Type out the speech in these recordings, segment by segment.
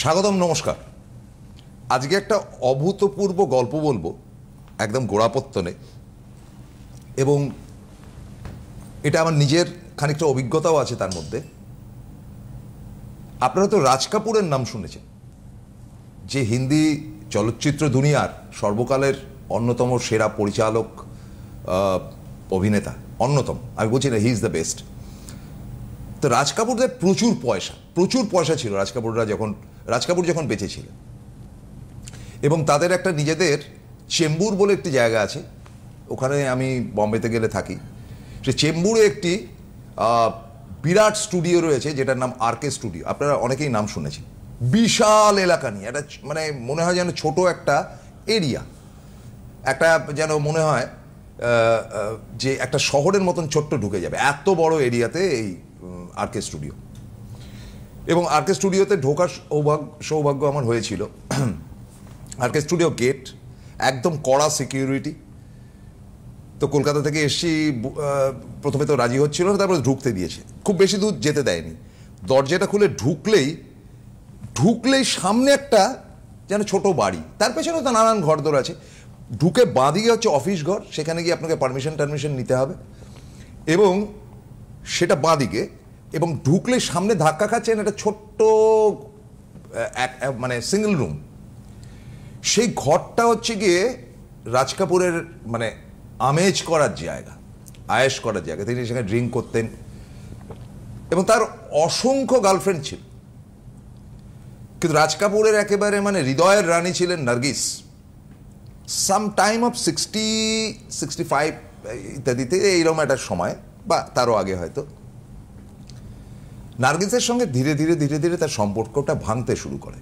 স্বাগতম, নমস্কার। আজকে একটা অভূতপূর্ব গল্প বলবো, একদম গোড়াপত্তনে, এবং এটা আমার নিজের খানিকটা অভিজ্ঞতাও আছে তার মধ্যে। আপনারা তো রাজ কাপুরের নাম শুনেছেন, যে হিন্দি চলচ্চিত্র দুনিয়ার সর্বকালের অন্যতম সেরা পরিচালক, অভিনেতা, অন্যতম। আমি বলছি না হি ইজ দ্য বেস্ট। তো রাজ কাপুরদের প্রচুর পয়সা ছিল রাজ কাপুর যখন বেঁচে ছিলেন, এবং তাদের একটা নিজেদের চেম্বুর বলে একটি জায়গা আছে, ওখানে আমি বম্বেতে গেলে থাকি। সে চেম্বুরে একটি বিরাট স্টুডিও রয়েছে, যেটার নাম আরকে স্টুডিও। আপনারা অনেকেই নাম শুনেছেন। বিশাল এলাকা নিয়ে একটা, মানে মনে হয় যেন ছোট একটা এরিয়া, একটা যেন মনে হয় যে একটা শহরের মতন ছোট্ট ঢুকে যাবে, এত বড় এরিয়াতে এই আরকে স্টুডিও। এবং আরকে স্টুডিওতে ঢোকার সৌভাগ্য আমার হয়েছিল। আরকে স্টুডিও গেট একদম কড়া সিকিউরিটি। তো কলকাতা থেকে এসছি, প্রথমে তো রাজি হচ্ছিল না, তারপরে ঢুকতে দিয়েছে। খুব বেশি দূর যেতে দেয়নি। দরজাটা খুলে ঢুকলেই সামনে একটা যেন ছোট বাড়ি, তার পেছনেও তো নানান ঘরদোর আছে। ঢুকে বাঁদিকে হচ্ছে অফিস ঘর, সেখানে গিয়ে আপনাকে পারমিশন নিতে হবে, এবং সেটা বাঁদিকে। এবং ঢুকলে সামনে ধাক্কা খাচ্ছেন একটা ছোট্ট মানে সিঙ্গেল রুম। সেই ঘরটা হচ্ছে গিয়ে রাজ কাপুরের মানে আমেজ করার জায়গা, আয়েশ করার জায়গা। তিনি সেখানে ড্রিঙ্ক করতেন, এবং তার অসংখ্য গার্লফ্রেন্ড ছিল। কিন্তু রাজ কাপুরের একেবারে মানে হৃদয়ের রানী ছিলেন নার্গিস। সাম টাইম অফ 65 ইত্যাদিতে, এইরকম একটা সময়, বা তারও আগে হয়তো, নার্গিসের সঙ্গে ধীরে ধীরে তার সম্পর্কটা ভাঙতে শুরু করে।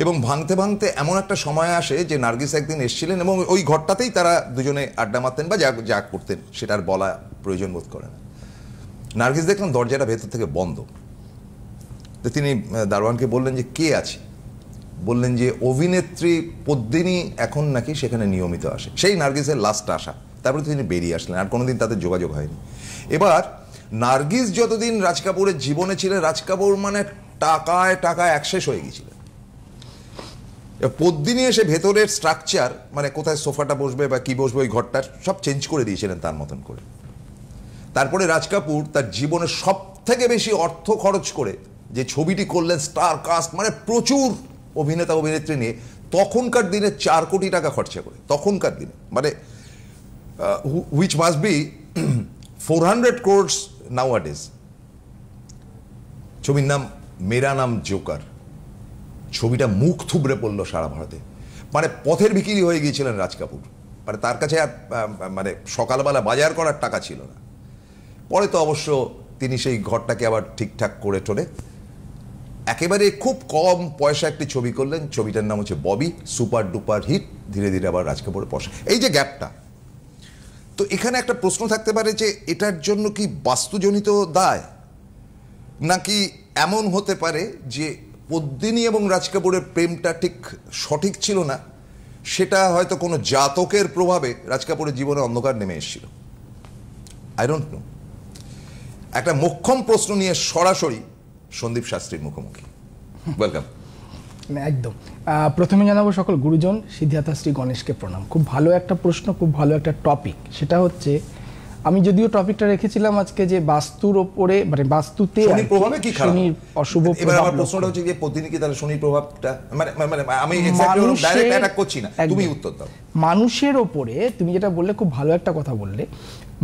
এবং ভাঙতে এমন একটা সময় আসে যে নার্গিস একদিন এসেছিলেন, এবং ওই ঘরটাতেই তারা দুজনে আড্ডা মারতেন বা যা করতেন সেটার বলা প্রয়োজন বোধ করে না। নার্গিস দেখলাম দরজাটা ভেতর থেকে বন্ধ। তো তিনি দারোয়ানকে বললেন যে কে আছে। বললেন যে অভিনেত্রী পদ্মিনী এখন নাকি সেখানে নিয়মিত আসে। সেই নার্গিসের লাস্ট আসা, তারপরে তিনি বেরিয়ে আসলেন, আর কোনোদিন তাদের যোগাযোগ হয়নি। এবার নার্গিস যতদিন রাজ কাপুরের জীবনে ছিলেন, রাজ কাপুর মানে টাকায় একশেষ হয়ে গিয়েছিলেন। পদ্মিনী এসে ভেতরের স্ট্রাকচার, মানে কোথায় সোফাটা বসবে বা কি বসবে, ওই ঘরটার সব চেঞ্জ করে দিয়েছিলেন তার মতন করে। তারপরে রাজ কাপুর তার জীবনে সব থেকে বেশি অর্থ খরচ করে যে ছবিটি করলেন, স্টার কাস্ট, মানে প্রচুর অভিনেতা অভিনেত্রী নিয়ে, তখনকার দিনে 4 কোটি টাকা খরচা করে। তখনকার দিনে মানে হুইচ মাস্ট বি 400 crores নাওয়াডেজ। ছবির নাম মেরা নাম জোকার। ছবিটা মুখ থুবড়ে পড়লো সারা ভারতে, মানে পথের ভিখিরি হয়ে গিয়েছিলেন রাজ কাপুর। মানে তার কাছে আর মানে সকালবেলা বাজার করার টাকা ছিল না। পরে তো অবশ্য তিনি সেই ঘরটাকে আবার ঠিকঠাক করে টোরে একেবারে খুব কম পয়সা একটি ছবি করলেন। ছবিটার নাম হচ্ছে ববি, সুপার ডুপার হিট। ধীরে আবার রাজ কাপুরের পয়সা, এই যে গ্যাপটা। তো এখানে একটা প্রশ্ন থাকতে পারে যে এটার জন্য কি বাস্তুজনিত দায়, নাকি এমন হতে পারে যে পদ্মিনী এবং রাজ কাপুরের প্রেমটা ঠিক সঠিক ছিল না, সেটা হয়তো কোনো জাতকের প্রভাবে রাজ কাপুরের জীবনে অন্ধকার নেমে এসেছিল। I don't know. একটা মোক্ষম প্রশ্ন নিয়ে সরাসরি সন্দীপ শাস্ত্রীর মুখোমুখি। ওয়েলকাম। একদম। প্রথমে জানাবো সকল গুরুজন, সিদ্ধার্থা শ্রী গণেশকে প্রণাম। খুব ভালো একটা প্রশ্ন, খুব ভালো একটা টপিক। সেটা হচ্ছে, আমি যদিও টপিকটা রেখেছিলাম আজকে যে বাস্তুর ওপরে, মানে বাস্তুতে শনির প্রভাবে কি খারাপ, শনির অশুভ প্রভাব। এবার আমার প্রশ্নটা হচ্ছে যে পদ্মিনী কি তাহলে শনির প্রভাবটা, মানে আমি এক্স্যাক্টলি ডাইরেক্ট অ্যাটাক করছি না, তুমি উত্তর দাও। মানুষের ওপরে তুমি যেটা বললে খুব ভালো একটা কথা বললে,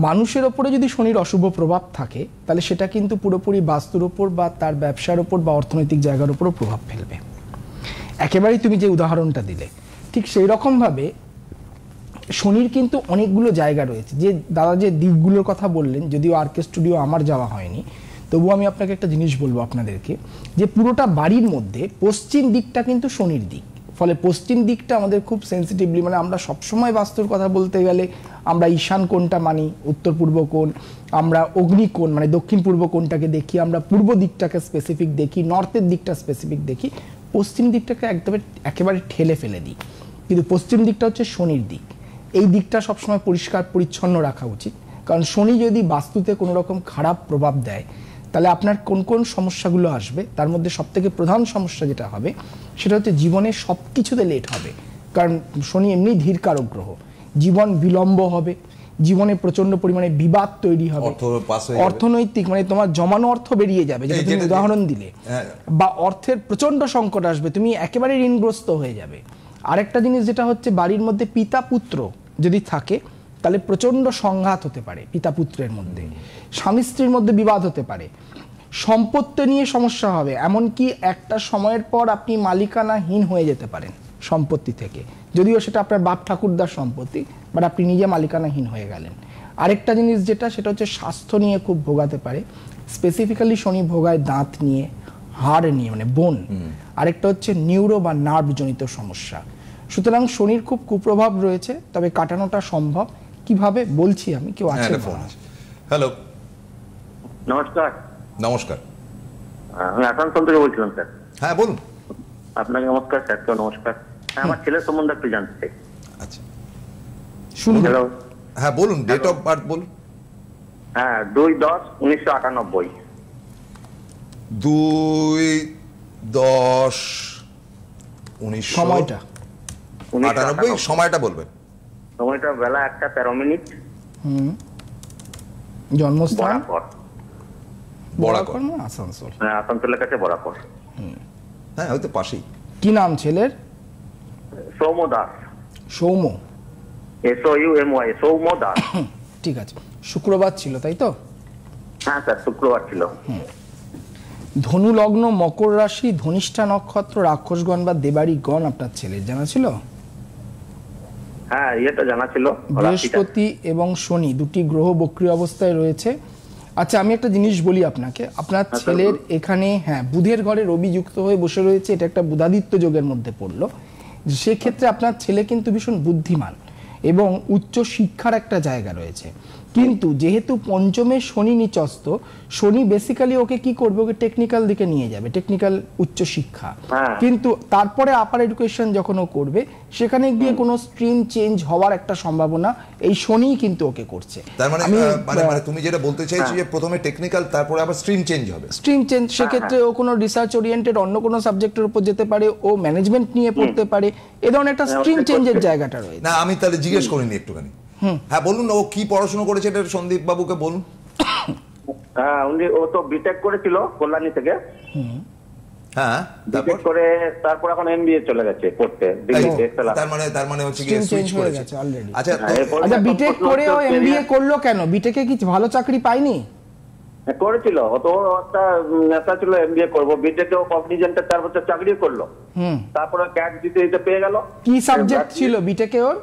মানুষের ওপরে যদি শনির অশুভ প্রভাব থাকে, তাহলে সেটা কিন্তু পুরোপুরি বাস্তুর ওপর বা তার ব্যবসার ওপর বা অর্থনৈতিক জায়গার উপরও প্রভাব ফেলবে। একেবারেই তুমি যে উদাহরণটা দিলে, ঠিক সেই রকমভাবে শনির কিন্তু অনেকগুলো জায়গা রয়েছে। যে দাদা যে দিকগুলোর কথা বললেন, যদিও আরকে স্টুডিও আমার যাওয়া হয়নি, তবুও আমি আপনাকে একটা জিনিস বলবো আপনাদেরকে, যে পুরোটা বাড়ির মধ্যে পশ্চিম দিকটা কিন্তু শনির দিক। ফলে পশ্চিম দিকটা আমাদের খুব সেন্সিটিভলি, মানে আমরা সবসময় বাস্তুর কথা বলতে গেলে আমরা ঈশান কোণটা মানি, উত্তর পূর্ব কোণ, আমরা অগ্নিকোণ মানে দক্ষিণ পূর্ব কোণটাকে দেখি, আমরা পূর্ব দিকটাকে স্পেসিফিক দেখি, নর্থের দিকটা স্পেসিফিক দেখি, পশ্চিম দিকটাকে একেবারে ঠেলে ফেলে দিই। কিন্তু পশ্চিম দিকটা হচ্ছে শনির দিক। এই দিকটা সবসময় পরিষ্কার পরিচ্ছন্ন রাখা উচিত, কারণ শনি যদি বাস্তুতে কোনো রকম খারাপ প্রভাব দেয়, তাহলে আপনার কোন কোন সমস্যাগুলো আসবে, তার মধ্যে সবথেকে প্রধান সমস্যা যেটা হবে সেটা হচ্ছে জীবনে সব কিছুতে লেট হবে। কারণ শনি এমনি ধীরকারক গ্রহ, জীবন বিলম্ব হবে, জীবনে প্রচন্ড পরিমাণে বিবাদ তৈরি হবে, অর্থনৈতিক মানে তোমার জমানো অর্থ বেরিয়ে যাবে, যেটা তুমি উদাহরণ দিলে, বা অর্থের প্রচন্ড সংকট আসবে, তুমি একেবারে ঋণগ্রস্ত হয়ে যাবে। আরেকটা জিনিস যেটা হচ্ছে বাড়ির মধ্যে পিতা পুত্র যদি থাকে তাহলে প্রচন্ড সংঘাত হতে পারে পিতা পুত্রের মধ্যে, স্বামী স্ত্রীর মধ্যে বিবাদ হতে পারে, সম্পত্তি নিয়ে সমস্যা হবে, এমনকি একটা সময়ের পর আপনি মালিকানাহীন হয়ে যেতে পারেন সম্পত্তি থেকে, যদিও সেটা আপনার বাপ ঠাকুরদার সম্পত্তি, বাট আপনি নিজে মালিকানাহীন হয়ে গেলেন। আরেকটা জিনিস যেটা সেটা হচ্ছে স্বাস্থ্য নিয়ে খুব ভোগাতে পারে, স্পেসিফিক্যালি শনি ভোগায় দাঁত নিয়ে, হাড় নিয়ে মানে বোন। আরেকটা হচ্ছে নিউরো বা নার্ভ জনিত সমস্যা। সুতরাং শনির খুব কুপ্রভাব রয়েছে, তবে কাটানোটা সম্ভব। কিভাবে বলছি আমি, কেউ আছে? হ্যালো, নমস্কার। নমস্কার, আমি আসানসোল থেকে বলছিলাম স্যার। হ্যাঁ বলুন। আপনাকে নমস্কার স্যার। তো নমস্কার। আমার ছেলের সম্বন্ধে একটু জানতে চাই। আচ্ছা শুনুন। হ্যালো। হ্যাঁ বলুন, ডেট অফ বার্থ বলুন। হ্যাঁ 2/10/1998। 2/10/1998। সময়টা বলবেন। সময়টা বেলা 1:13। জন্মস্থান বরাকর, আসানসোল। হ্যাঁ আসানসোলের কাছে বরাকর। হ্যাঁ হয়তো পাশেই। কি নাম ছেলের? সৌম্য দাস। সৌম্য, SOUMY, সৌম্য দাস। ঠিক আছে। শুক্রবার ছিল তাই তো? হ্যাঁ স্যার শুক্রবার ছিল। ধনু লগ্ন, মকর রাশি, ধনিষ্ঠা নক্ষত্র, রাক্ষসগণ বা দেবাড়িগণ আপনার ছেলের জানা ছিল? হ্যাঁ এটা জানা ছিল। বৃহস্পতি এবং শনি দুটি গ্রহ বক্রী অবস্থায় রয়েছে। আচ্ছা আমি একটা জিনিস বলি আপনাকে, আপনার ছেলের এখানে বুধের ঘরে রবি যুক্ত হয়ে বসে রয়েছে, এটা একটা বুধাদিত্য যোগের মধ্যে পড়লো। সেক্ষেত্রে আপনার ছেলে কিন্তু ভীষণ বুদ্ধিমান এবং উচ্চ শিক্ষার একটা জায়গা রয়েছে, কিন্তু যেহেতু পঞ্চমে শনি নিচস্ত, শনি বেসিক্যালি ওকে কি করবে, ওকে টেকনিক্যাল দিকে নিয়ে যাবে, টেকনিক্যাল উচ্চ শিক্ষা। কিন্তু তারপরে আপার এডুকেশন যখন ও করবে, সেখানে গিয়ে কোনো স্ট্রিম চেঞ্জ হওয়ার একটা সম্ভাবনা এই শনিই কিন্তু ওকে করছে। তার মানে মানে তুমি যেটা বলতে চাইছো যে প্রথমে টেকনিক্যাল, তারপরে আবার স্ট্রিম চেঞ্জ হবে। স্ট্রিম চেঞ্জ, সেক্ষেত্রে ও কোনো রিসার্চ ওরিয়েন্টেড অন্য কোনো সাবজেক্টের উপর যেতে পারে, ও ম্যানেজমেন্ট নিয়ে পড়তে পারে, এ ধরনের একটা স্ট্রিম চেঞ্জের জায়গাটা রয়েছে। না আমি তাহলে জিজ্ঞেস করিনি একটুখানি। হ্যাঁ বলুন, ও কি পড়াশোনা করেছে এটা সন্দীপ বাবুকে বলুন। হ্যাঁ ও তো বিটেক করেছিল কল্যাণী থেকে। হ্যাঁ তারপর করে তারপর এখন MBA চলে গেছে পড়তে দিল্লিতে। তার মানে হচ্ছে কি সুইচ করে গেছে অলরেডি। আচ্ছা আচ্ছা বিটেক করে ও MBA করলো কেন? বিটেকে কি ভালো চাকরি পায়নি? করেছিল, অত একটা নেতা ছিল MBA করব, বিটেকেও কগনিজেন্টে 4 বছর চাকরি করলো, তারপরে ক্যাট দিতে পেয়ে গেল। কি সাবজেক্ট ছিল বিটেকে ওর?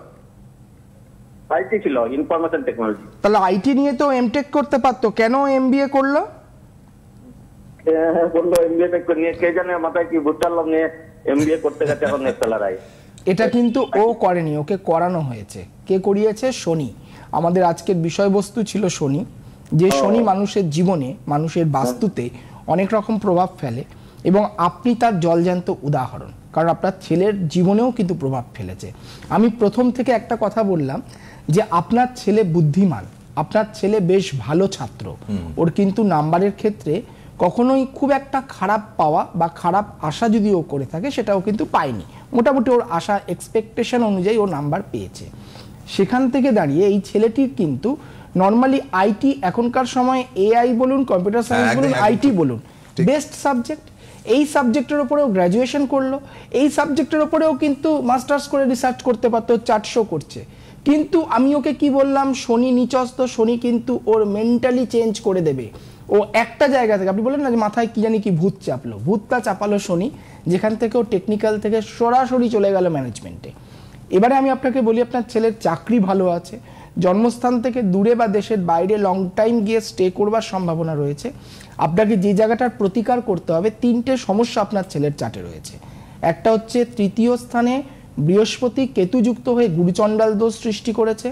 আইটি ছিল, ইনফরমেশন টেকনোলজি। তাহলে আইটি নিয়ে তো এমটেক করতে পারতো, কেন MBA করলো? বললো MBA নিয়ে, কে জানে মাথায় কি বুঝতাম নিয়ে MBA করতে গেছে এখন নেক্সলারাই। এটা কিন্তু ও করেনি, ওকে করানো হয়েছে। কে করিয়েছে? শনি। আমাদের আজকের বিষয়বস্তু ছিল শনি, যে শনি মানুষের জীবনে, মানুষের বাস্তুতে অনেক রকম প্রভাব ফেলে, এবং আপনি তার জলজ্যান্ত উদাহরণ, কারণ আপনার ছেলের জীবনেও কিন্তু প্রভাব ফেলেছে। আমি প্রথম থেকে একটা কথা বললাম যে আপনার ছেলে বুদ্ধিমান, আপনার ছেলে বেশ ভালো ছাত্র, ওর কিন্তু নাম্বারের ক্ষেত্রে কখনোই খুব একটা খারাপ পাওয়া বা খারাপ আশা যদি ও করে থাকে সেটাও কিন্তু পায়নি, মোটামুটি ওর আশা এক্সপেকটেশন অনুযায়ী ও নাম্বার পেয়েছে। সেখান থেকে দাঁড়িয়ে এই ছেলেটির কিন্তু নর্মালি আইটি, এখনকার সময় AI বলুন, কম্পিউটার সায়েন্স বলুন, আইটি বলুন, বেস্ট সাবজেক্ট। এই সাবজেক্টের ওপরেও গ্র্যাজুয়েশন করলো, এই সাবজেক্টের ওপরেও কিন্তু মাস্টার্স করে রিসার্চ করতে পারতো, চার্ট শো করছে। কিন্তু আমি ওকে কি বললাম, শনি নিচস্ত, শনি কিন্তু ওর মেন্টালি চেঞ্জ করে দেবে। ও একটা জায়গা থেকে, আপনি বললেন না যে মাথায় কি জানি কি ভূত চাপলো, ভূতটা চাপালো শনি, যেখান থেকে ও টেকনিক্যাল থেকে সরাসরি চলে গেল ম্যানেজমেন্টে। এবারে আমি আপনাকে বলি, আপনার ছেলের চাকরি ভালো আছে, জন্মস্থান থেকে দূরে বা দেশের বাইরে লং টাইম গিয়ে স্টে করবার সম্ভাবনা রয়েছে। আপনাকে যে জায়গাটার প্রতিকার করতে হবে, 3টে সমস্যা আপনার ছেলের চার্টে রয়েছে। একটা হচ্ছে তৃতীয় স্থানে বৃহস্পতি কেতুযুক্ত হয়ে গুরুচণ্ডাল দোষ সৃষ্টি করেছে,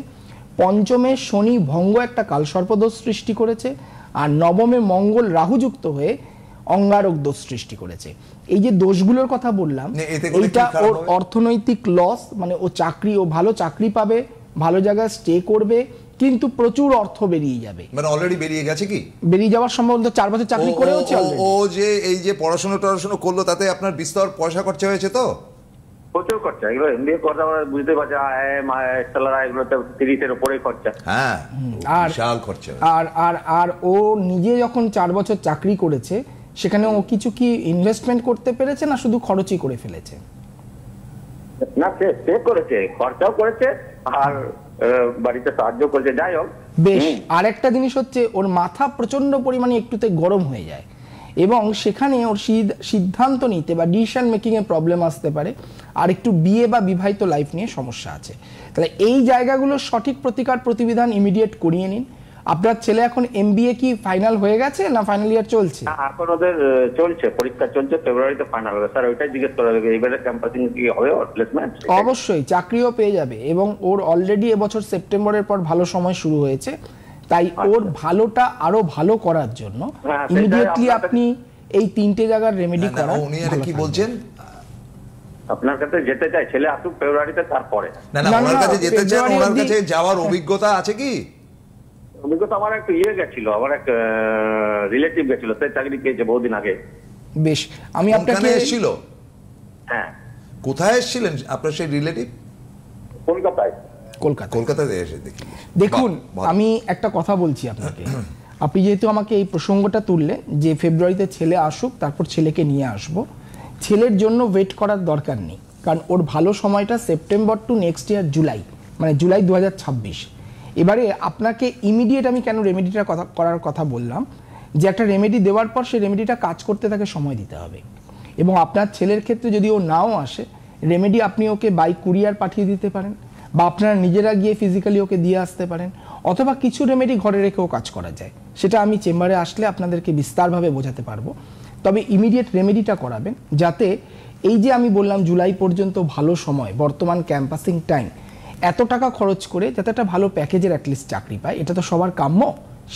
পঞ্চমে শনি ভঙ্গ একটা কালসর্প দোষ সৃষ্টি করেছে, আর নবমে মঙ্গল রাহুযুক্ত হয়ে অঙ্গারক দোষ সৃষ্টি করেছে। এই যে দোষগুলোর কথা বললাম, এইটা ওর অর্থনৈতিক লস, মানে ও চাকরি, ও ভালো চাকরি পাবে, ভালো জায়গায় স্টে করবে, কিন্তু প্রচুর অর্থ বেরিয়ে যাবে। মানে অলরেডি বেরিয়ে গেছে কি? বেরিয়ে যাওয়ার সম্ভবত 4 বছর চাকরি করেওছে অলরেডি। ও যে এই যে পড়াশোনা করলো তাতে আপনার বিস্তর পয়সা খরচা হয়েছে তো? প্রচুর খরচা, এগুলো এমবিএ করতে আমরা বুঝতে পারছি, স্যালারি এগুলোতে 30-এর উপরে খরচা। হ্যাঁ, আর বিশাল খরচা। আর আর আর ও নিজে যখন 4 বছর চাকরি করেছে সেখানে ও কিছু কি ইনভেস্টমেন্ট করতে পেরেছে না শুধু খরচই করে ফেলেছে? না, সে করেছে, খরচাও করেছে আর বাড়িতে সাহায্য করেছে। যাই হোক, বেশ। আরেকটা জিনিস হচ্ছে ওর মাথা প্রচন্ড পরিমাণে একটুতে গরম হয়ে যায় এবং সেখানে ওর সিদ্ধান্ত নিতে বা ডিসিশন মেকিং এ প্রবলেম আসতে পারে, আর একটু বিয়ে বা বিবাহিত লাইফ নিয়ে সমস্যা আছে। তাহলে এই জায়গাগুলো সঠিক প্রতিবিধান ইমিডিয়েট করিয়ে নিন। আপনার ছেলে এখন এমবিএ কি ফাইনাল হয়ে গেছে না ফাইনাল ইয়ার চলছে? এখন ওদের চলছে, পরীক্ষা চলছে, ফেব্রুয়ারিতে ফাইনাল হবে। স্যার ওইটাই জিজ্ঞেস করা হবে, এবারে ক্যাম্পাসিং কি হবে ওর প্লেসমেন্ট? অবশ্যই চাকরিও পেয়ে যাবে এবং ওর অলরেডি এবছর সেপ্টেম্বরের পর ভালো সময় শুরু হয়েছে, তাই ওর ভালোটা আরো ভালো করার জন্য ইমিডিয়েটলি আপনি এই 3টে জায়গার রেমেডি করা। উনি আর কি বলছেন? আপনার কাছে যেতে চাই, ছেলে আসুক ফেব্রুয়ারিতে, তারপরে। না, ওনার কাছে যেতে চান, ওনার কাছে যাওয়ার অভিজ্ঞতা আছে কি? অভিজ্ঞতা আমার একটা গেছিল, আমার এক রিলেটিভ গেছিল, সে চাকরি পেয়েছে বহুদিন আগে। বেশ, আমি আপনাকে এসেছিল। হ্যাঁ। কোথায় এসেছিলেন আপনার সেই রিলেটিভ? কলকাতাতে এসে দেখি। দেখুন, আমি একটা কথা বলছি আপনাকে। আপনি যেহেতু আমাকে এই প্রসঙ্গটা তুললেন যে ফেব্রুয়ারিতে ছেলে আসুক, তারপর ছেলেকে নিয়ে আসব, ছেলের জন্য ওয়েট করার দরকার নেই, কারণ ওর ভালো সময়টা September to next year July, মানে জুলাই 2026। এবারে আপনাকে ইমিডিয়েট আমি কেন রেমেডিটা করার কথা বললাম, যে একটা রেমেডি দেওয়ার পর সেই রেমেডিটা কাজ করতে তাকে সময় দিতে হবে। এবং আপনার ছেলের ক্ষেত্রে যদি ও নাও আসে, রেমেডি আপনি ওকে বাই কুরিয়ার পাঠিয়ে দিতে পারেন, বা আপনারা নিজেরা গিয়ে ফিজিক্যালি ওকে দিয়ে আসতে পারেন, অথবা কিছু রেমেডি ঘরে রেখেও কাজ করা যায়। সেটা আমি চেম্বারে আসলে আপনাদেরকে বিস্তারভাবে বোঝাতে পারবো। তবে ইমিডিয়েট রেমেডিটা করাবেন, যাতে এই যে আমি বললাম জুলাই পর্যন্ত ভালো সময়, বর্তমান ক্যাম্পাসিং টাইম, এত টাকা খরচ করে যাতে একটা ভালো প্যাকেজের অ্যাটলিস্ট চাকরি পায়, এটা তো সবার কাম্য।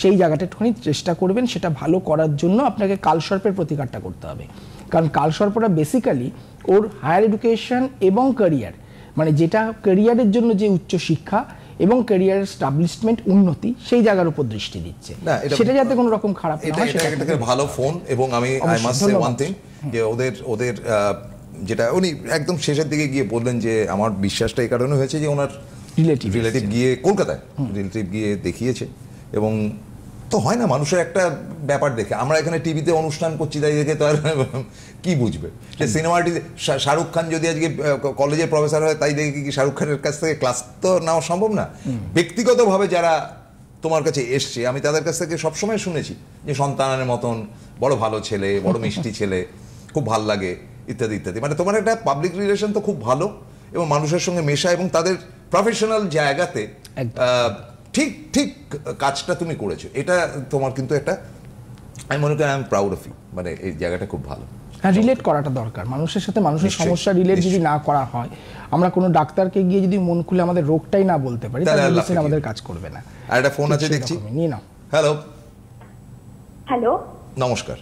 সেই জায়গাটা একটুখানি চেষ্টা করবেন। সেটা ভালো করার জন্য আপনাকে কালসর্পের প্রতিকারটা করতে হবে, কারণ কালসর্পটা বেসিক্যালি ওর হায়ার এডুকেশন এবং ক্যারিয়ার, মানে যেটা ক্যারিয়ারের জন্য যে উচ্চ শিক্ষা এবং ক্যারিয়ার এস্টাবলিশমেন্ট, উন্নতি, সেই জায়গার উপর দৃষ্টি দিচ্ছে। সেটা যাতে কোনো রকম খারাপ না হয়, সেটা ভালো ফোন। এবং আমি I must say one thing, যে ওদের যেটা উনি একদম শেষের দিকে গিয়ে বললেন যে আমার বিশ্বাসটা এই কারণে হয়েছে যে ওনার রিলেটিভ গিয়ে কলকাতায় রিলেটিভ গিয়ে দেখিয়েছে। এবং তো হয় না, মানুষের একটা ব্যাপার দেখে, আমরা এখানে টিভিতে অনুষ্ঠান করছি তাই দেখে তো আর কি বুঝবে যে সিনেমাটি শাহরুখ খান যদি আজকে কলেজের প্রফেসর হয় তাই দেখে কি শাহরুখ খানের কাছ থেকে ক্লাস তো নেওয়া সম্ভব না। ব্যক্তিগতভাবে যারা তোমার কাছে এসছে, আমি তাদের কাছ থেকে সবসময় শুনেছি যে সন্তানের মতন বড় ভালো ছেলে, বড় মিষ্টি ছেলে, খুব ভাল লাগে ইত্যাদি ইত্যাদি। মানে তোমার একটা পাবলিক রিলেশন তো খুব ভালো, এবং মানুষের সঙ্গে মেশা এবং তাদের প্রফেশনাল জায়গাতে ঠিক ঠিক কাজটা তুমি করেছো। এটা তোমার কিন্তু একটা, আমি মনে করি I am proud of you, মানে এই জায়গাটা খুব ভালো। হ্যাঁ, রিলেট করাটা দরকার মানুষের সাথে। মানুষের সমস্যা রিলেট যদি না করা হয়, আমরা কোনো ডাক্তারকে গিয়ে যদি মন খুলে আমাদের রোগটাই না বলতে পারি, তাহলে মেডিসিন আমাদের কাজ করবে না। আর একটা ফোন আছে দেখছি, নিয়ে নাও। হ্যালো। হ্যালো, নমস্কার।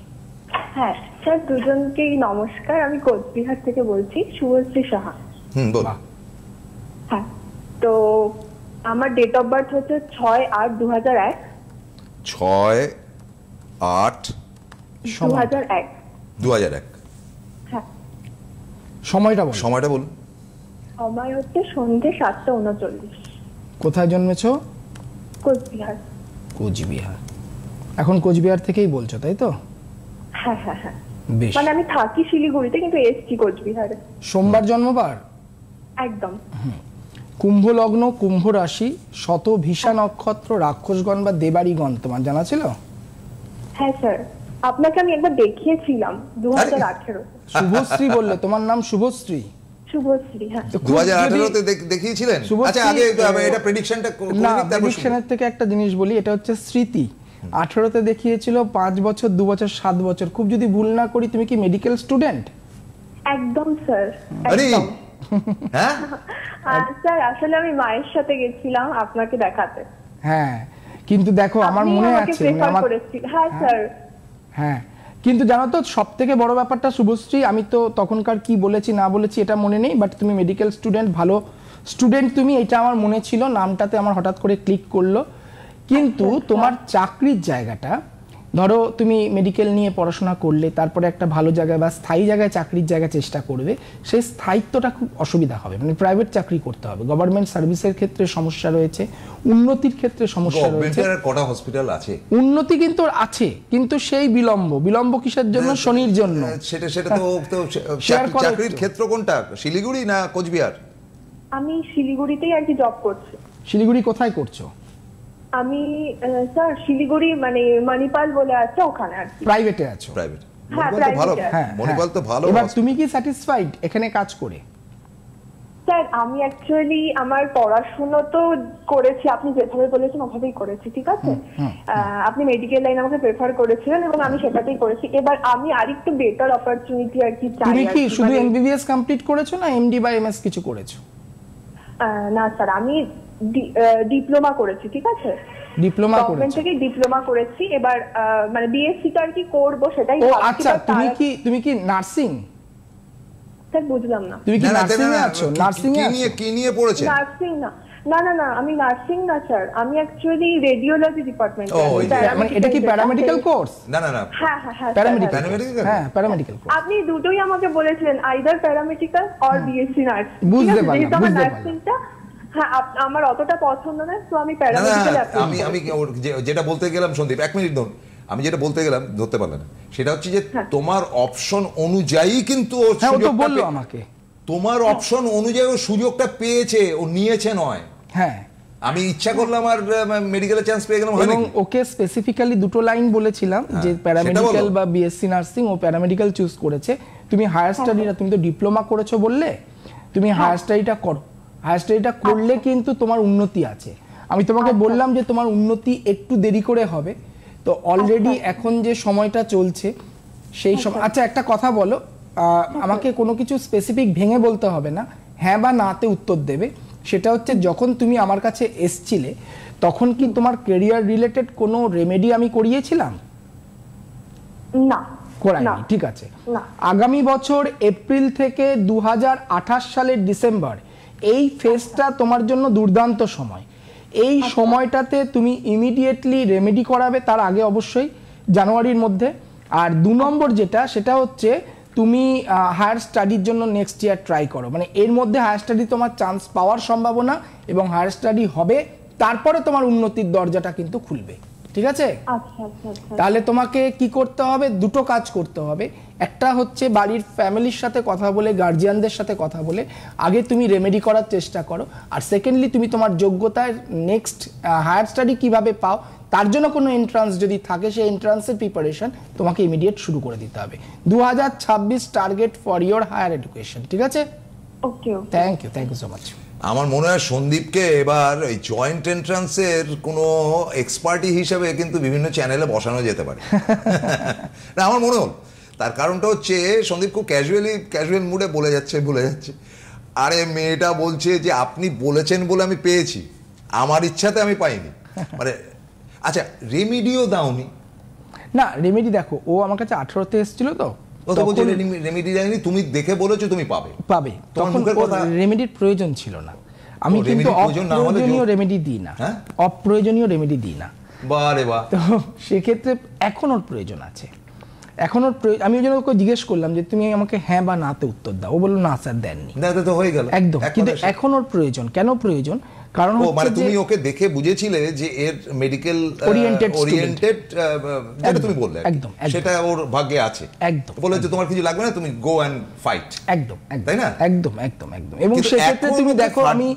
হ্যাঁ স্যার, দুজনকেই নমস্কার। আমি কোচবিহার থেকে বলছি, শুভশ্রী সাহা। বল। হ্যাঁ, তো আমার ডেট অফ বার্থ হচ্ছে 6/8/2001। 6/8/2001। 2001। হ্যাঁ। সময়টা বল। সময়টা বলুন। সময় হচ্ছে সন্ধ্যে 7:39। কোথায় জন্মেছো? কোচবিহার। কোচবিহার। এখন কোচবিহার থেকেই বলছো, তাই তো? হ্যাঁ হ্যাঁ হ্যাঁ। বেশ। মানে আমি থাকি শিলিগুড়িতে, কিন্তু এসছি কোচবিহারে। সোমবার জন্মবার? একদম। কুম্ভ লগ্ন, কুম্ভ রাশি, শত ভিসা নক্ষত্র, রাক্ষসগণ বা দেবাড়িগণ, তোমার জানা ছিল? হ্যাঁ স্যার, আপনাকে আমি একবার দেখিয়েছিলাম 2018। শুভশ্রী বললে, তোমার নাম শুভশ্রী? শুভশ্রী, হ্যাঁ। 2018 তে দেখিয়েছিলেন? আচ্ছা, আগে এটা প্রেডিকশনটা করে নিই, তারপর প্রেডিকশনের থেকে একটা জিনিস বলি, এটা হচ্ছে স্মৃতি। 18তে দেখিয়েছিল 5 বছর, 2 বছর, 7 বছর। খুব যদি ভুল না করি, তুমি কি মেডিকেল স্টুডেন্ট? একদম স্যার, একদম। হ্যাঁ স্যার, আসলে আমি মায়ের সাথে গেছিলাম আপনাকে দেখাতে। হ্যাঁ, কিন্তু দেখো আমার মনে আছে, হ্যাঁ স্যার। হ্যাঁ, কিন্তু জানো তো সব থেকে বড় ব্যাপারটা শুভশ্রী, আমি তো তখনকার কি বলেছি না বলেছি এটা মনে নেই, বাট তুমি মেডিকেল স্টুডেন্ট, ভালো স্টুডেন্ট তুমি, এটা আমার মনে ছিল, নামটাতে আমার হঠাৎ করে ক্লিক করলো, কিন্তু তোমার চাকরির জায়গাটা, ধরো তুমি মেডিকেল নিয়ে পড়াশোনা করলে, তারপরে একটা ভালো জায়গায় বা স্থায়ী জায়গায় চাকরির জায়গা চেষ্টা করবে, সেই স্থায়িত্বটা খুব অসুবিধা হবে। মানে প্রাইভেট চাকরি করতে হবে, গভর্নমেন্ট সার্ভিসের ক্ষেত্রে সমস্যা রয়েছে, উন্নতির ক্ষেত্রে সমস্যা রয়েছে। কটা হসপিটাল আছে, উন্নতি কিন্তু আছে, কিন্তু সেই বিলম্ব কিসের জন্য? শনির জন্য। সেটা তো চাকরির ক্ষেত্র কোনটা, শিলিগুড়ি না কোচবিহার? আমি শিলিগুড়িতেই আর কি জব করছি। শিলিগুড়ি কোথায় করছো? আমি স্যার শিলিগুড়ি মানে মণিপাল বলে আছে, ওখানে আর কি প্রাইভেটে আছো? প্রাইভেট। হ্যাঁ, মণিপাল তো ভালো। এবার তুমি কি স্যাটিসফাইড এখানে কাজ করে? স্যার আমি অ্যাকচুয়ালি আমার পড়াশোনা তো করেছি, আপনি যেভাবে বলেছেন ওভাবেই করেছি, ঠিক আছে। আপনি মেডিকেল লাইন আমাকে প্রেফার করেছিলেন এবং আমি সেটাতেই করেছি। এবার আমি আরেকটু বেটার অপরচুনিটি আর কি চাই। তুমি কি শুধু এমবিবিএস কমপ্লিট করেছো না এমডি বা এমএস কিছু করেছো? না স্যার, আমি ডিপ্লোমা করেছি, ঠিক আছে। ডিপ্লোমা করেছো? গভর্নমেন্ট থেকে ডিপ্লোমা করেছি। এবার মানে বিএসসি টা আর কি করব সেটাই ও ভাবছি। আচ্ছা, তুমি কি নার্সিং? স্যার বুঝলাম না। তুমি কি নার্সিং এ আছো? নার্সিং এ আছো? কি নিয়ে পড়েছেন? নার্সিং না, না আমি নার্সিং না স্যার, আমি অ্যাকচুয়ালি রেডিওলজি ডিপার্টমেন্ট। মানে এটা কি প্যারামেডিক্যাল কোর্স? না হ্যাঁ প্যারামেডিক্যাল। হ্যাঁ, প্যারামেডিক্যাল কোর্স। আপনি দুটোই আমাকে বলেছিলেন, either paramedical or BSc nurse. বুঝতে পারলাম। নার্সিংটা হ্যাঁ আমার অতটা পছন্দ না, তো আমি প্যারামেডিক্যাল আমি যেটা বলতে গেলাম সন্দীপ, 1 মিনিট ধরুন, আমি যেটা বলতে গেলাম ধরতে পারলেন না, সেটা হচ্ছে যে তোমার অপশন অনুযায়ী কিন্তু ও বললো আমাকে, তোমার অপশন অনুযায়ী ও সুযোগটা পেয়েছে, ও নিয়েছে নয়। হ্যাঁ, আমি ইচ্ছা করলাম আর মেডিকেলে চান্স পেয়ে গেলাম। এবং ওকে স্পেসিফিক্যালি দুটো লাইন বলেছিলাম যে প্যারামেডিক্যাল বা বিএসসি নার্সিং, ও প্যারামেডিক্যাল চুজ করেছে। তুমি হায়ার স্টাডিটা, তুমি তো ডিপ্লোমা করেছো বললে, তুমি হায়ার স্টাডিটা করো। হায়ার স্টাডিটা করলে কিন্তু তোমার উন্নতি আছে। আমি তোমাকে বললাম যে তোমার উন্নতি একটু দেরি করে হবে, তো অলরেডি এখন যে সময়টা চলছে সেই সময়। আচ্ছা একটা কথা বলো, আমাকে কোনো কিছু স্পেসিফিক ভেঙে বলতে হবে না, হ্যাঁ বা নাতে উত্তর দেবে। সেটা হচ্ছে, যখন তুমি আমার কাছে এসছিলে তখন কি তোমার ক্যারিয়ার রিলেটেড কোনো রেমেডি আমি করিয়েছিলাম? না, করাইনি। ঠিক আছে, আগামী বছর এপ্রিল থেকে 2028 সালের ডিসেম্বর, এই ফেজটা তোমার জন্য দুর্দান্ত সময়। এই সময়টাতে তুমি ইমিডিয়েটলি রেমেডি করাবে, তার আগে অবশ্যই জানুয়ারির মধ্যে। আর 2 নম্বর যেটা, সেটা হচ্ছে তুমি হায়ার স্টাডির জন্য নেক্সট ইয়ার ট্রাই করো। মানে এর মধ্যে হায়ার স্টাডি তোমার চান্স পাওয়ার সম্ভাবনা, এবং হায়ার স্টাডি হবে, তারপরে তোমার উন্নতির দরজাটা কিন্তু খুলবে। ঠিক আছে? তাহলে তোমাকে কি করতে হবে? দুটো কাজ করতে হবে। একটা হচ্ছে বাড়ির ফ্যামিলির সাথে কথা বলে, গার্জিয়ানদের সাথে কথা বলে আগে তুমি রেমেডি করার চেষ্টা করো। আর সেকেন্ডলি, তুমি তোমার যোগ্যতায় নেক্সট হায়ার স্টাডি কিভাবে পাও, তার জন্য কোনো এন্ট্রান্স যদি থাকে, সেই এন্ট্রান্সের প্রিপারেশন তোমাকে ইমিডিয়েট শুরু করে দিতে হবে। 2026 target for your higher education. ঠিক আছে? Okay, thank you so much. আমার মনে হয় সন্দীপকে এবার ওই জয়েন্ট এন্ট্রান্সের কোনো এক্সপার্টি হিসেবে কিন্তু বিভিন্ন চ্যানেলে বসানো যেতে পারে। না, আমার মনে হল তার কারণটা হচ্ছে সন্দীপ খুব ক্যাজুয়াল মুডে বলে যাচ্ছে। আরে মেয়েটা বলছে যে আপনি বলেছেন বলে আমি পেয়েছি, আমার ইচ্ছাতে আমি পাইনি। মানে আচ্ছা, রেমিডিও দাওনি? না, রেমেডি দেখো, ও আমার কাছে 18তে এসেছিল, তো রেমেডি দেয়নি, তুমি দেখে বলেছো তুমি পাবে। তখন রেমেডির প্রয়োজন ছিল না। আমি কিন্তু অপ্রয়োজনীয় রেমেডি দিই না, অপ্রয়োজনীয় রেমেডি দিই না। বারে বাহ। তো সেক্ষেত্রে এখন ওর প্রয়োজন আছে, এখন ওর আমি ওই জন্য ওকে জিজ্ঞেস করলাম যে তুমি আমাকে হ্যাঁ বা নাতে উত্তর দাও। ও বললো না স্যার, দেননি। তো হয়ে গেল একদম। কিন্তু এখন ওর প্রয়োজন। কেন প্রয়োজন? কারণ মানে তুমি ওকে দেখে বুঝেছিলে যে এর মেডিকেল ওরিয়েন্টেড, যেটা তুমি বললে, একদম সেটা ওর ভাগ্যে আছে। একদম বলে যে তোমার কিছু লাগবে না, তুমি গো অ্যান্ড ফাইট। একদম, তাই না? একদম। এবং সেক্ষেত্রে তুমি দেখো, আমি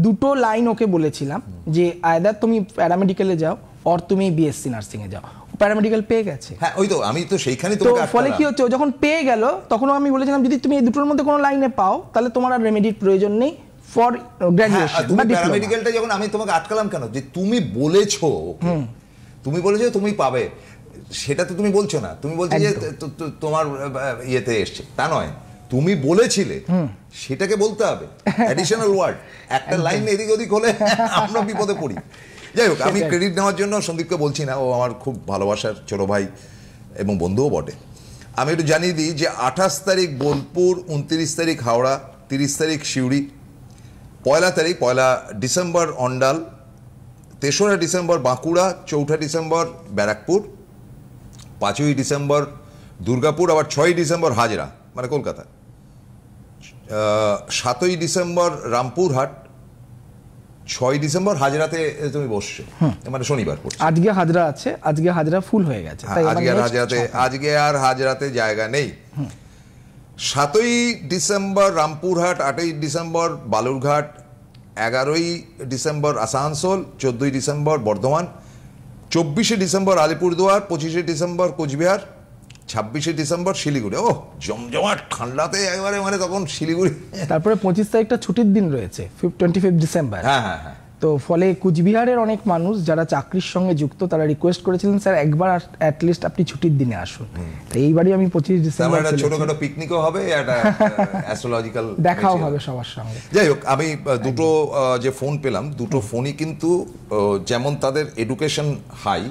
দুটো লাইন ওকে বলেছিলাম যে আইদার তুমি প্যারামেডিক্যালে যাও অর তুমি বিএসসি নার্সিং এ যাও। প্যারামেডিক্যাল পেয়ে গেছে। হ্যাঁ, ওই তো আমি তো সেইখানেই তোমাকে আটকালাম। ফলে কি হচ্ছে, যখন পেয়ে গেল তখন আমি বলেছিলাম যদি তুমি এই দুটোর মধ্যে কোনো লাইনে পাও, তাহলে তোমার আর রেমেডির প্রয়োজন নেই ফর গ্র্যাজুয়েশন বা ডিপ্লোমা। প্যারামেডিক্যালটা যখন আমি তোমাকে আটকালাম কেন, যে তুমি বলেছো, তুমি পাবে, সেটা তো তুমি বলছো না। তুমি বলছো যে তোমার ইয়েতে এসছে, তা নয়, তুমি বলেছিলে, সেটাকে বলতে হবে। অ্যাডিশনাল ওয়ার্ড, একটা লাইন এদিক ওদিক হলে আমরা বিপদে পড়ি। যাই হোক, আমি ক্রেডিট নেওয়ার জন্য সন্দীপকে বলছি না, ও আমার খুব ভালোবাসার ছোট ভাই এবং বন্ধুও বটে। আমি একটু জানিয়ে দিই যে 28 তারিখ বোলপুর, 29 তারিখ হাওড়া, 30 তারিখ সিউড়ি, পয়লা তারিখ, পয়লা ডিসেম্বর অন্ডাল, 3রা ডিসেম্বর বাঁকুড়া, 4ঠা ডিসেম্বর ব্যারাকপুর, 5ই ডিসেম্বর দুর্গাপুর, আবার 6ই ডিসেম্বর হাজরা মানে কলকাতা, 7ই ডিসেম্বর রামপুরহাট, 6ই ডিসেম্বর হাজরাতে তুমি বসছো, মানে শনিবার পড়ছে। আজকে হাজরা আছে, আজকে হাজরা ফুল হয়ে গেছে, তাই আজকে আর হাজরাতে জায়গা নেই। 7ই ডিসেম্বর রামপুরহাট, 8ই ডিসেম্বর বালুরঘাট, 11ই ডিসেম্বর আসানসোল, 14ই ডিসেম্বর বর্ধমান, 24শে ডিসেম্বর আলিপুরদুয়ার, 25শে ডিসেম্বর কোচবিহার, 26শে ডিসেম্বর শিলিগুড়ি। ও জমজমাট ঠান্ডাতে একেবারে, মানে তখন শিলিগুড়ি। তারপরে 25 তারিখটা ছুটির দিন রয়েছে, 25 ডিসেম্বর। হ্যাঁ। তো ফলে কুচবিহারের অনেক মানুষ যারা চাকরির সঙ্গে যুক্ত তারা রিকোয়েস্ট করেছিলেন, স্যার একবার অ্যাটলিস্ট আপনি ছুটির দিনে আসুন। এইবারই আমি 25 ডিসেম্বর ছোটখাটো পিকনিকও হবে, একটা অ্যাস্ট্রোলজিক্যাল দেখাও হবে সবার সঙ্গে। যাই হোক, আমি দুটো যে ফোন পেলাম, দুটো ফোনই কিন্তু যেমন তাদের এডুকেশন হাই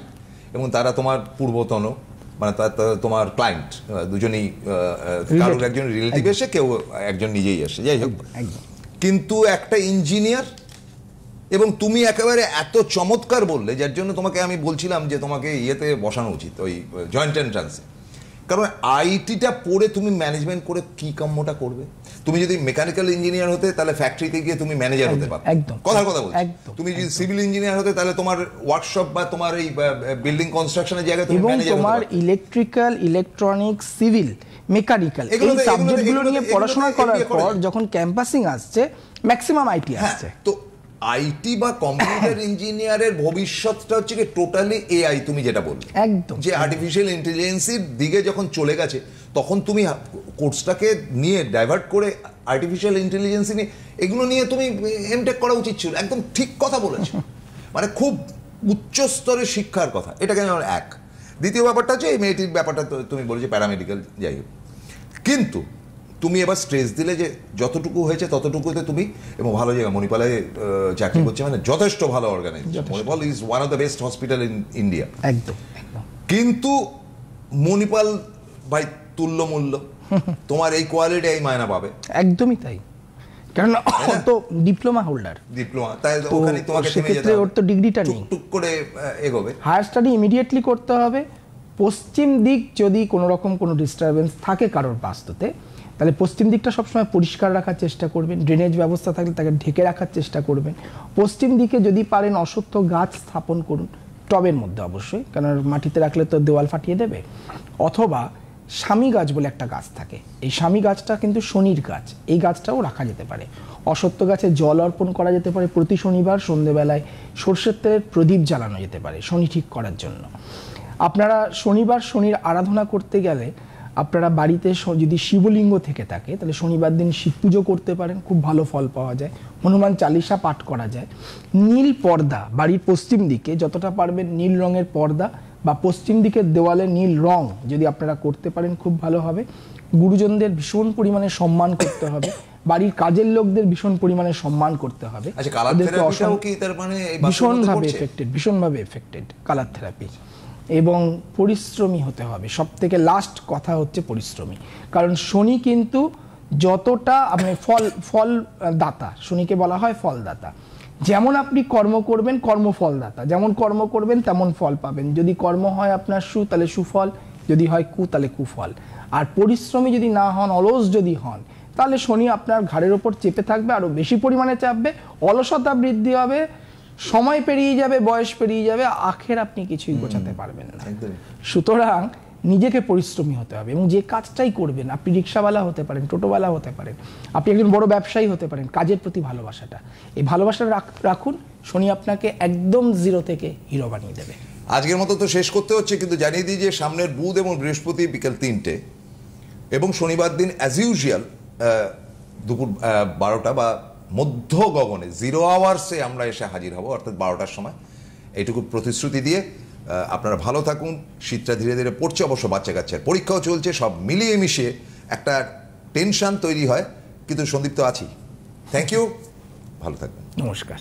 এবং তারা তোমার পূর্বতন, মানে তোমার ক্লায়েন্ট দুজনেই, কারোর একজন রিলেটিভ এসে, কেউ একজন নিজেই এসে। যাই হোক, কিন্তু একটা ইঞ্জিনিয়ার, এবং তুমি একেবারে এত চমৎকার বললে, যার জন্য তোমাকে আমি বলছিলাম যে তোমাকে ইয়েতে বসানো উচিত, ওই জয়েন্ট এন্ট্রান্সে। কারণ আইটিটা পড়ে তুমি ম্যানেজমেন্ট করে কি কাম্যটা করবে? তুমি যদি মেকানিক্যাল ইঞ্জিনিয়ার হতে তাহলে ফ্যাক্টরিতে গিয়ে তুমি ম্যানেজার হতে পারবে, কথার কথা বলছি। তুমি যদি সিভিল ইঞ্জিনিয়ার হতে তাহলে তোমার ওয়ার্কশপ বা তোমার এই বিল্ডিং কনস্ট্রাকশনের জায়গায় তুমি ম্যানেজার হতে পারবে। তোমার ইলেকট্রিক্যাল, ইলেকট্রনিক্স, সিভিল, মেকানিক্যাল এই সাবজেক্টগুলো নিয়ে পড়াশোনা করার পর যখন ক্যাম্পাসিং আসছে, ম্যাক্সিমাম আইটি আসছে। তো আইটি বা কম্পিউটার ইঞ্জিনিয়ারের ভবিষ্যৎটা হচ্ছে কি টোটালি এআই, তুমি যেটা বললে একদম, যে আর্টিফিশিয়াল ইন্টেলিজেন্সের দিকে যখন চলে গেছে, তখন তুমি কোর্সটাকে নিয়ে ডাইভার্ট করে আর্টিফিশিয়াল ইন্টেলিজেন্স নিয়ে, এগুলো নিয়ে তুমি এমটেক করা উচিত ছিল। একদম ঠিক কথা বলেছো, মানে খুব উচ্চ স্তরের শিক্ষার কথা। এটাকে আমার এক। দ্বিতীয় ব্যাপারটা হচ্ছে এই মেয়েটির ব্যাপারটা, তুমি বলেছো প্যারামেডিক্যাল, যাই হোক, কিন্তু তুমি এবার স্ট্রেস দিলে যে যতটুকু হয়েছে ততটুকুতে তুমি, এবং ভালো জায়গা, মণিপালে চাকরি করছে, মানে যথেষ্ট ভালো organization. Manipal is one of the best hospital in India. একদম। কিন্তু মণিপাল ভাই তুল্য মূল্য, তোমার এই কোয়ালিটি এই মায়না পাবে। একদমই তাই, কারণ তো ডিপ্লোমা হোল্ডার, ডিপ্লোমা, তাই ওখানে তোমাকে সেক্ষেত্রে ওর তো ডিগ্রিটা নেই, টুক করে এগোবে। হায়ার স্টাডি ইমিডিয়েটলি করতে হবে। পশ্চিম দিক যদি কোনো রকম কোনো ডিস্টারবেন্স থাকে কারোর বাস্তুতে, তাহলে পশ্চিম দিকটা সবসময় পরিষ্কার রাখার চেষ্টা করবেন। ড্রেনেজ ব্যবস্থা থাকলে তাকে ঢেকে রাখার চেষ্টা করবেন। পশ্চিম দিকে যদি পারেন অশ্বত্থ গাছ স্থাপন করুন, টবের মধ্যে অবশ্যই, কারণ মাটিতে রাখলে তো দেওয়াল ফাটিয়ে দেবে। অথবা স্বামী গাছ বলে একটা গাছ থাকে, এই স্বামী গাছটা কিন্তু শনির গাছ, এই গাছটাও রাখা যেতে পারে। অশ্বত্থ গাছে জল অর্পণ করা যেতে পারে। প্রতি শনিবার সন্ধেবেলায় সর্ষের তেলের প্রদীপ জ্বালানো যেতে পারে শনি ঠিক করার জন্য। আপনারা শনিবার শনির আরাধনা করতে গেলে আপনারা বাড়িতে যদি শিবলিঙ্গ থেকে থাকে তাহলে শনিবার দিন শিব পুজো করতে পারেন, খুব ভালো ফল পাওয়া যায়। হনুমান চালিসা পাঠ করা যায়। নীল পর্দা, বাড়ির পশ্চিম দিকে যতটা পারবেন নীল রঙের পর্দা বা পশ্চিম দিকের দেওয়ালে নীল রং যদি আপনারা করতে পারেন খুব ভালো হবে। গুরুজনদের ভীষণ পরিমাণে সম্মান করতে হবে। বাড়ির কাজের লোকদের ভীষণ পরিমাণে সম্মান করতে হবে। ভীষণভাবে এফেক্টেড কালার থেরাপি। এবং পরিশ্রমী হতে হবে, সব থেকে লাস্ট কথা হচ্ছে পরিশ্রমী। কারণ শনি কিন্তু যতটা আপনি ফল দাতা, শনিকে বলা হয় ফলদাতা। যেমন আপনি কর্ম করবেন কর্মফলদাতা, যেমন কর্ম করবেন তেমন ফল পাবেন। যদি কর্ম হয় আপনার সু, তাহলে সুফল, যদি হয় কু, তাহলে কুফল। আর পরিশ্রমী যদি না হন, অলস যদি হন, তাহলে শনি আপনার ঘাড়ের ওপর চেপে থাকবে, আরো বেশি পরিমাণে চাপবে, অলসতা বৃদ্ধি হবে, সময় পেরিয়ে যাবে, বয়স পেরিয়ে যাবে, আখের আপনি কিছুই গোছাতে পারবেন না। সুতরাং নিজেকে পরিশ্রমী হতে হবে এবং যে কাজটাই করবেন, আপনি রিক্সাওয়ালা হতে পারেন, টোটোওয়ালা হতে পারেন, আপনি একজন বড় ব্যবসায়ী হতে পারেন, কাজের প্রতি ভালোবাসাটা, এই ভালোবাসাটা রাখুন। শনি আপনাকে একদম জিরো থেকে হিরো বানিয়ে দেবে। আজকের মতো তো শেষ করতে হচ্ছে, কিন্তু জানিয়ে দিই যে সামনের বুধ এবং বৃহস্পতি বিকেল 3টে এবং শনিবার দিন অ্যাজ ইউজুয়াল দুপুর 12টা বা মধ্য গগনে 0 আওয়ার্সে আমরা এসে হাজির হব, অর্থাৎ 12টার সময়। এইটুকু প্রতিশ্রুতি দিয়ে আপনারা ভালো থাকুন। শীতটা ধীরে ধীরে পড়ছে, অবশ্য বাচ্চা কাচ্চার পরীক্ষাও চলছে, সব মিলিয়ে মিশিয়ে একটা টেনশন তৈরি হয়, কিন্তু সন্দীপ তো আছি। থ্যাংক ইউ, ভালো থাকবেন, নমস্কার।